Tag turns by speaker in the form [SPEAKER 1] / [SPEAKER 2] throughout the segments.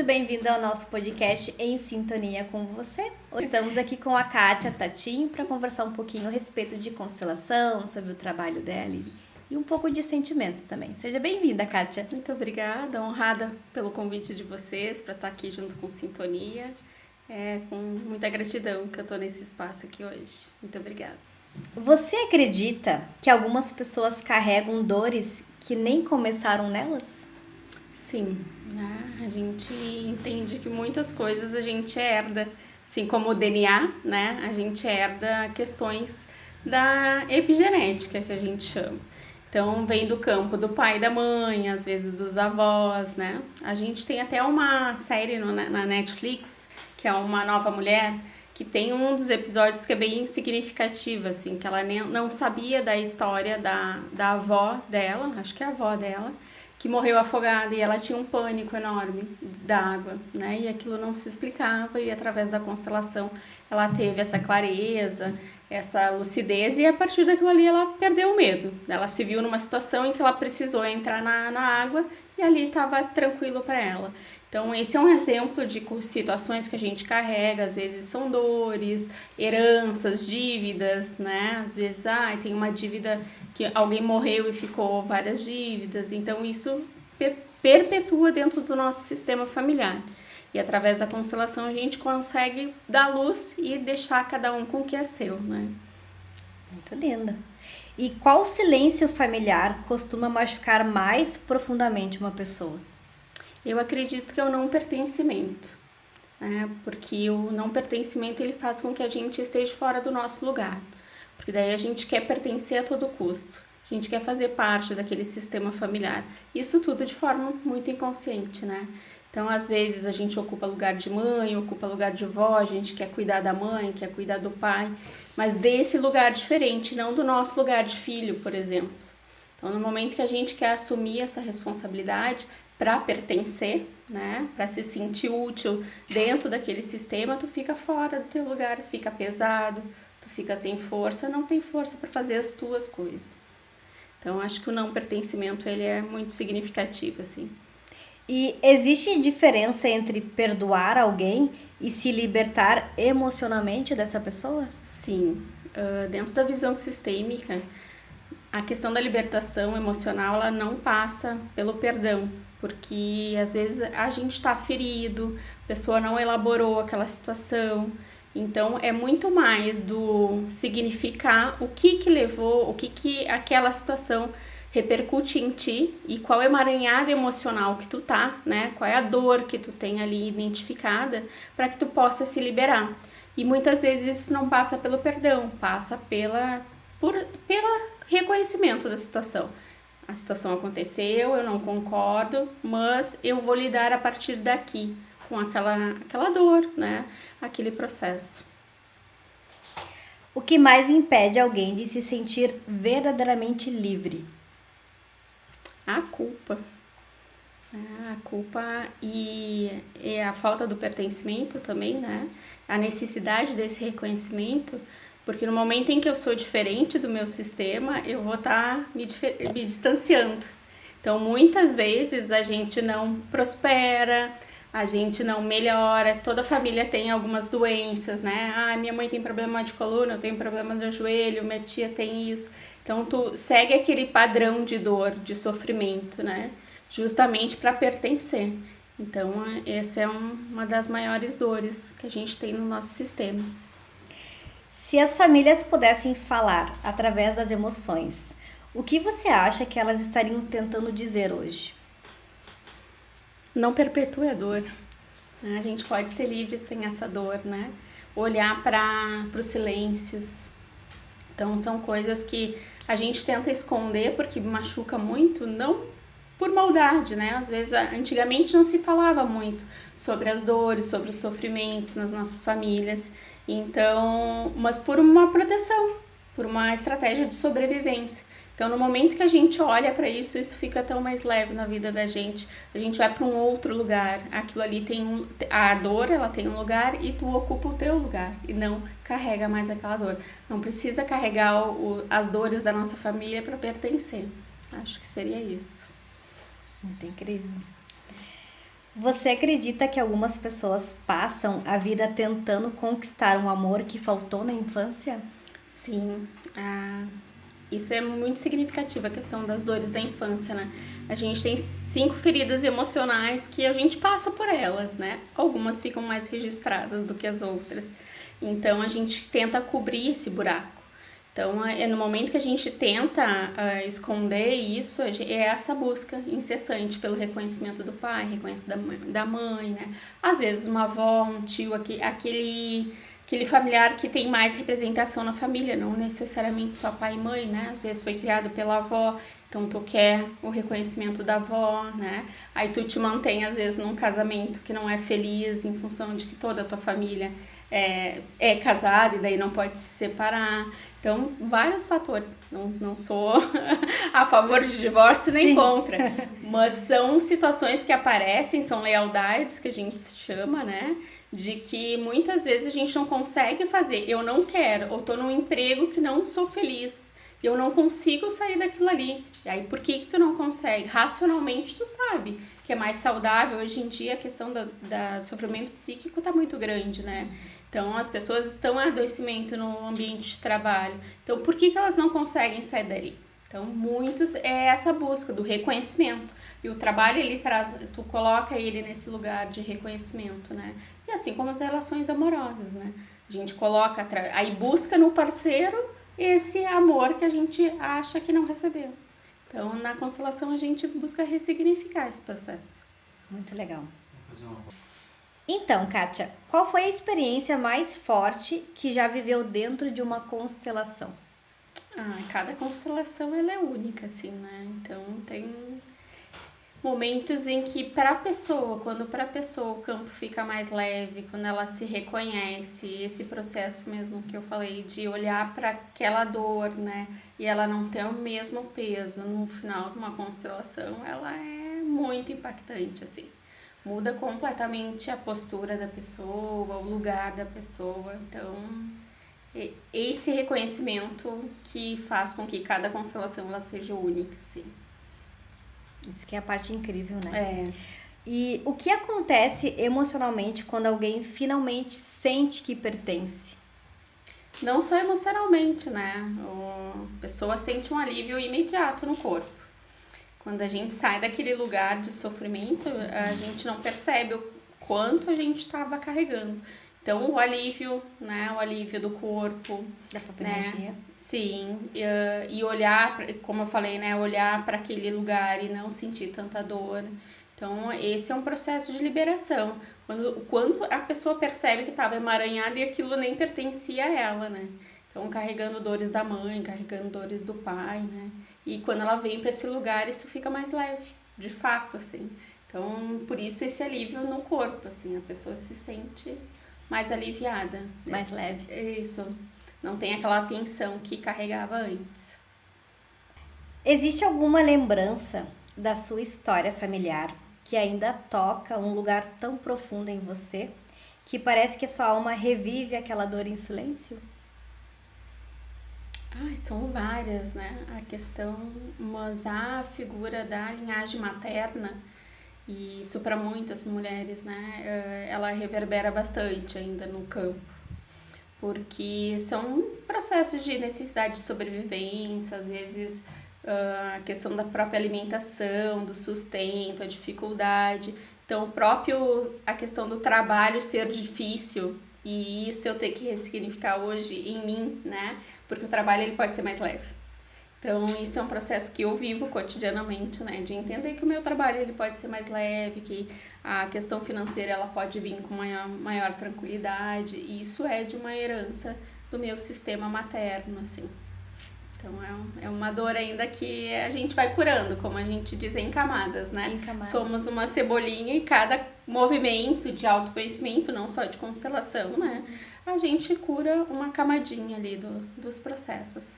[SPEAKER 1] muito bem-vindo ao nosso podcast Em Sintonia com Você. Estamos aqui com a Kátia Tatinho para conversar um pouquinho a respeito de constelação, sobre o trabalho dela e um pouco de sentimentos também. Seja bem-vinda, Kátia.
[SPEAKER 2] Muito obrigada, honrada pelo convite de vocês para estar aqui junto com Sintonia. É com muita gratidão que eu estou nesse espaço aqui hoje. Muito obrigada.
[SPEAKER 1] Você acredita que algumas pessoas carregam dores que nem começaram nelas?
[SPEAKER 2] Sim, né? A gente entende que muitas coisas a gente herda, assim como o DNA, né? A gente herda questões da epigenética, que a gente chama. Então, vem do campo do pai e da mãe, às vezes dos avós, né? A gente tem até uma série na Netflix, que é Uma Nova Mulher, que tem um dos episódios que é bem significativo, assim, que ela não sabia da história da avó dela, acho que é a avó dela, que morreu afogada e ela tinha um pânico enorme da água, né? E aquilo não se explicava e através da constelação ela teve essa clareza, essa lucidez e a partir daquilo ali ela perdeu o medo. Ela se viu numa situação em que ela precisou entrar na água e ali estava tranquilo para ela. Então esse é um exemplo de situações que a gente carrega, às vezes são dores, heranças, dívidas, né? Às vezes tem uma dívida que alguém morreu e ficou várias dívidas, então isso perpetua dentro do nosso sistema familiar. E através da constelação a gente consegue dar luz e deixar cada um com o que é seu, né?
[SPEAKER 1] Muito linda. E qual silêncio familiar costuma machucar mais profundamente uma pessoa?
[SPEAKER 2] Eu acredito que é o não pertencimento, né? Porque o não pertencimento ele faz com que a gente esteja fora do nosso lugar, porque daí a gente quer pertencer a todo custo, a gente quer fazer parte daquele sistema familiar, isso tudo de forma muito inconsciente, né? Então, às vezes a gente ocupa lugar de mãe, ocupa lugar de vó, a gente quer cuidar da mãe, quer cuidar do pai, mas desse lugar diferente, não do nosso lugar de filho, por exemplo. Então, no momento que a gente quer assumir essa responsabilidade para pertencer, né, para se sentir útil dentro daquele sistema, tu fica fora do teu lugar, fica pesado, tu fica sem força, não tem força para fazer as tuas coisas. Então, acho que o não pertencimento ele é muito significativo, assim.
[SPEAKER 1] E existe diferença entre perdoar alguém e se libertar emocionalmente dessa pessoa?
[SPEAKER 2] Sim, dentro da visão sistêmica, a questão da libertação emocional ela não passa pelo perdão, porque às vezes a gente está ferido, a pessoa não elaborou aquela situação, então é muito mais do significar o que levou, o que aquela situação repercute em ti e qual é o emaranhado emocional que tu tá, né? Qual é a dor que tu tem ali identificada para que tu possa se liberar. E muitas vezes isso não passa pelo perdão, passa pela reconhecimento da situação. A situação aconteceu, eu não concordo, mas eu vou lidar a partir daqui com aquela dor, né? Aquele processo.
[SPEAKER 1] O que mais impede alguém de se sentir verdadeiramente livre?
[SPEAKER 2] A culpa. A culpa e a falta do pertencimento também, né? A necessidade desse reconhecimento, porque no momento em que eu sou diferente do meu sistema, eu vou estar me distanciando. Então, muitas vezes a gente não prospera, a gente não melhora, toda família tem algumas doenças, né? Minha mãe tem problema de coluna, eu tenho problema do joelho, minha tia tem isso. Então, tu segue aquele padrão de dor, de sofrimento, né? Justamente para pertencer. Então, essa é uma das maiores dores que a gente tem no nosso sistema.
[SPEAKER 1] Se as famílias pudessem falar através das emoções, o que você acha que elas estariam tentando dizer hoje?
[SPEAKER 2] Não perpetue a dor. A gente pode ser livre sem essa dor, né? Olhar para os silêncios. Então, são coisas que a gente tenta esconder porque machuca muito, não por maldade, né? Às vezes, antigamente não se falava muito sobre as dores, sobre os sofrimentos nas nossas famílias. Então, mas por uma proteção, por uma estratégia de sobrevivência. Então, no momento que a gente olha para isso, isso fica tão mais leve na vida da gente. A gente vai para um outro lugar. Aquilo ali a dor, ela tem um lugar e tu ocupa o teu lugar e não carrega mais aquela dor. Não precisa carregar as dores da nossa família para pertencer. Acho que seria isso.
[SPEAKER 1] Muito incrível. Você acredita que algumas pessoas passam a vida tentando conquistar um amor que faltou na infância?
[SPEAKER 2] Sim, isso é muito significativo, a questão das dores da infância, né? A gente tem 5 feridas emocionais que a gente passa por elas, né? Algumas ficam mais registradas do que as outras. Então, a gente tenta cobrir esse buraco. Então, é no momento que a gente tenta esconder isso, é essa busca incessante pelo reconhecimento do pai, reconhecimento da mãe, né? Às vezes uma avó, um tio, aquele familiar que tem mais representação na família, não necessariamente só pai e mãe, né? Às vezes foi criado pela avó, então tu quer o reconhecimento da avó, né? Aí tu te mantém, às vezes, num casamento que não é feliz em função de que toda a tua família é casada e daí não pode se separar. Então, vários fatores. Não sou a favor de divórcio nem contra, mas são situações que aparecem, são lealdades que a gente chama, né? De que muitas vezes a gente não consegue fazer. Eu não quero, ou tô num emprego que não sou feliz. Eu não consigo sair daquilo ali. E aí, por que tu não consegue? Racionalmente, tu sabe que é mais saudável. Hoje em dia, a questão da sofrimento psíquico tá muito grande, né? Então, as pessoas estão em adoecimento no ambiente de trabalho. Então, por que elas não conseguem sair dali? Então, muitos é essa busca do reconhecimento. E o trabalho, ele traz, tu coloca ele nesse lugar de reconhecimento, né? E assim como as relações amorosas, né? A gente coloca, aí busca no parceiro esse amor que a gente acha que não recebeu. Então, na constelação, a gente busca ressignificar esse processo.
[SPEAKER 1] Muito legal. Então, Kátia, qual foi a experiência mais forte que já viveu dentro de uma constelação?
[SPEAKER 2] Cada constelação ela é única, assim, né? Então, tem momentos em que quando para a pessoa o campo fica mais leve, quando ela se reconhece, esse processo mesmo que eu falei de olhar para aquela dor, né? E ela não ter o mesmo peso no final de uma constelação, ela é muito impactante, assim. Muda completamente a postura da pessoa, o lugar da pessoa. Então, esse reconhecimento que faz com que cada constelação ela seja única, assim.
[SPEAKER 1] Isso que é a parte incrível, né? E o que acontece emocionalmente quando alguém finalmente sente que pertence?
[SPEAKER 2] Não só emocionalmente, né? A pessoa sente um alívio imediato no corpo. Quando a gente sai daquele lugar de sofrimento, a gente não percebe o quanto a gente estava carregando. Então, o alívio, né? O alívio do corpo.
[SPEAKER 1] Da própria
[SPEAKER 2] né?
[SPEAKER 1] energia.
[SPEAKER 2] Sim. E olhar, como eu falei, né? Olhar para aquele lugar e não sentir tanta dor. Então, esse é um processo de liberação. Quando a pessoa percebe que estava emaranhada e aquilo nem pertencia a ela, né? Então, carregando dores da mãe, carregando dores do pai, né? E quando ela vem para esse lugar, isso fica mais leve, de fato, assim. Então, por isso esse alívio no corpo, assim, a pessoa se sente mais aliviada. Né?
[SPEAKER 1] Mais leve.
[SPEAKER 2] Isso. Não tem aquela tensão que carregava antes.
[SPEAKER 1] Existe alguma lembrança da sua história familiar que ainda toca um lugar tão profundo em você que parece que a sua alma revive aquela dor em silêncio?
[SPEAKER 2] São várias, né? A questão, mas a figura da linhagem materna, e isso para muitas mulheres, né? Ela reverbera bastante ainda no campo, porque são processos de necessidade de sobrevivência, às vezes a questão da própria alimentação, do sustento, a dificuldade. Então, a questão do trabalho ser difícil, e isso eu tenho que ressignificar hoje em mim, né? Porque o trabalho ele pode ser mais leve. Então, isso é um processo que eu vivo cotidianamente, né? De entender que o meu trabalho ele pode ser mais leve, que a questão financeira ela pode vir com maior tranquilidade. E isso é de uma herança do meu sistema materno, assim. Então, é uma dor ainda que a gente vai curando, como a gente diz, em camadas, né?
[SPEAKER 1] Em camadas.
[SPEAKER 2] Somos uma cebolinha e cada movimento de autoconhecimento, não só de constelação, né? A gente cura uma camadinha ali dos processos.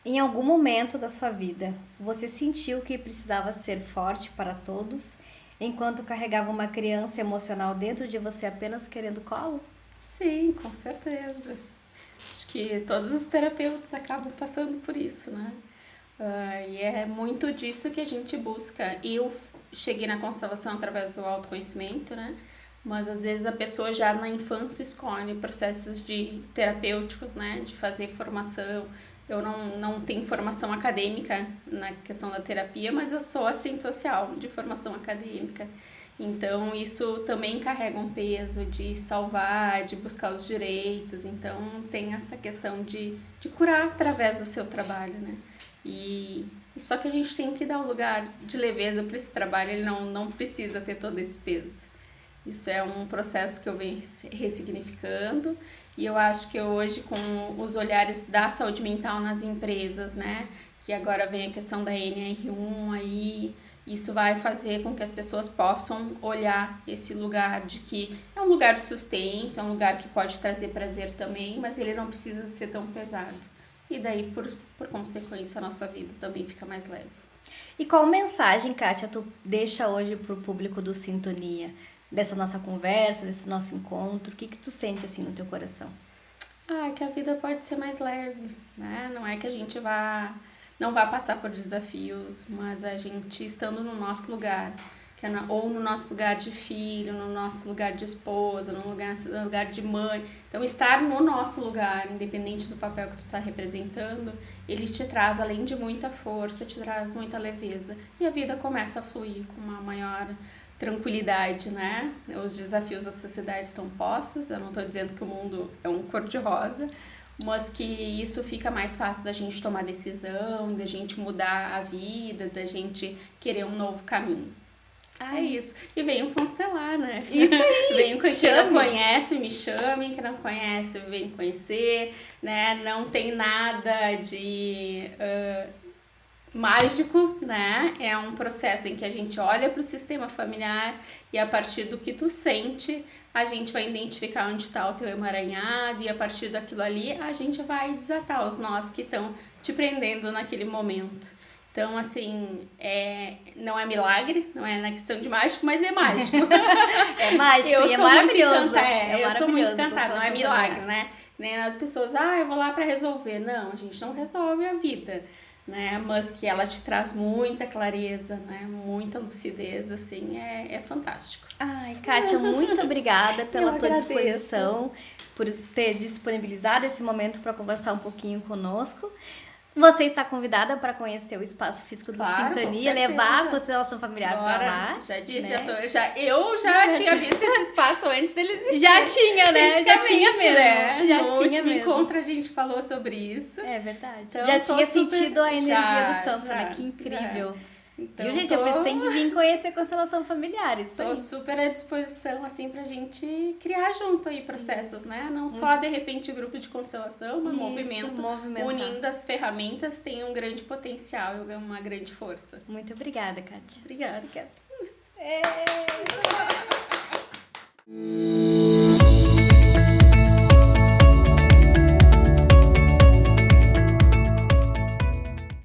[SPEAKER 1] Em algum momento da sua vida, você sentiu que precisava ser forte para todos, enquanto carregava uma criança emocional dentro de você apenas querendo colo?
[SPEAKER 2] Sim, com certeza. Acho que todos os terapeutas acabam passando por isso, né? E é muito disso que a gente busca. cheguei na constelação através do autoconhecimento, né? Mas às vezes a pessoa já na infância escolhe processos terapêuticos, né? De fazer formação. Eu não tenho formação acadêmica na questão da terapia, mas eu sou assistente social de formação acadêmica. Então, isso também carrega um peso de salvar, de buscar os direitos. Então, tem essa questão de curar através do seu trabalho, né? E só que a gente tem que dar um lugar de leveza para esse trabalho, ele não precisa ter todo esse peso. Isso é um processo que eu venho ressignificando, e eu acho que hoje, com os olhares da saúde mental nas empresas, né? Que agora vem a questão da NR1 aí, isso vai fazer com que as pessoas possam olhar esse lugar de que é um lugar de sustento, é um lugar que pode trazer prazer também, mas ele não precisa ser tão pesado. E daí, por consequência, a nossa vida também fica mais leve.
[SPEAKER 1] E qual mensagem, Kátia, tu deixa hoje pro público do Sintonia? Dessa nossa conversa, desse nosso encontro? O que tu sente assim no teu coração?
[SPEAKER 2] Que a vida pode ser mais leve, né? Não é que a gente não vá passar por desafios, mas a gente estando no nosso lugar, ou no nosso lugar de filho, no nosso lugar de esposa, no lugar de mãe. Então, estar no nosso lugar, independente do papel que tu está representando, ele te traz, além de muita força, te traz muita leveza. E a vida começa a fluir com uma maior tranquilidade, né? Os desafios da sociedade estão postos, eu não estou dizendo que o mundo é um cor-de-rosa, mas que isso fica mais fácil da gente tomar decisão, da gente mudar a vida, da gente querer um novo caminho. É isso. E venham constelar, né?
[SPEAKER 1] Isso aí!
[SPEAKER 2] Venham quem não conhece, me chamem. Quem não conhece, vem conhecer, né? Não tem nada de mágico, né? É um processo em que a gente olha para o sistema familiar e a partir do que tu sente, a gente vai identificar onde está o teu emaranhado e a partir daquilo ali a gente vai desatar os nós que estão te prendendo naquele momento. Então, assim, não é milagre, não é na questão de mágico, mas é mágico.
[SPEAKER 1] É mágico e é maravilhoso.
[SPEAKER 2] Eu sou muito encantada, não é milagre, né? Nem as pessoas, eu vou lá para resolver. Não, a gente não resolve a vida, né? Mas que ela te traz muita clareza, né? Muita lucidez, assim, é fantástico.
[SPEAKER 1] Ai, Kátia, muito obrigada pela tua disposição, por ter disponibilizado esse momento para conversar um pouquinho conosco. Você está convidada para conhecer o espaço físico do Sintonia, levar a constelação familiar para lá.
[SPEAKER 2] Já disse, né? Eu já tinha visto esse espaço antes dele existir.
[SPEAKER 1] Já tinha, né? Já tinha mesmo.
[SPEAKER 2] Né?
[SPEAKER 1] Já
[SPEAKER 2] no
[SPEAKER 1] tinha
[SPEAKER 2] último
[SPEAKER 1] mesmo.
[SPEAKER 2] encontro a gente falou sobre isso.
[SPEAKER 1] É verdade.
[SPEAKER 2] Então,
[SPEAKER 1] já tinha sentido a energia do campo,
[SPEAKER 2] já,
[SPEAKER 1] né? Que incrível.
[SPEAKER 2] Então,
[SPEAKER 1] viu, gente? Vocês têm que vir conhecer a constelação familiar, isso
[SPEAKER 2] Tô
[SPEAKER 1] aí.
[SPEAKER 2] super à disposição, assim, pra gente criar junto aí processos, né? Não só, de repente, o grupo de constelação, mas movimento, unindo as ferramentas, tem um grande potencial, uma grande força.
[SPEAKER 1] Muito obrigada, Kátia.
[SPEAKER 2] Obrigada.
[SPEAKER 1] É.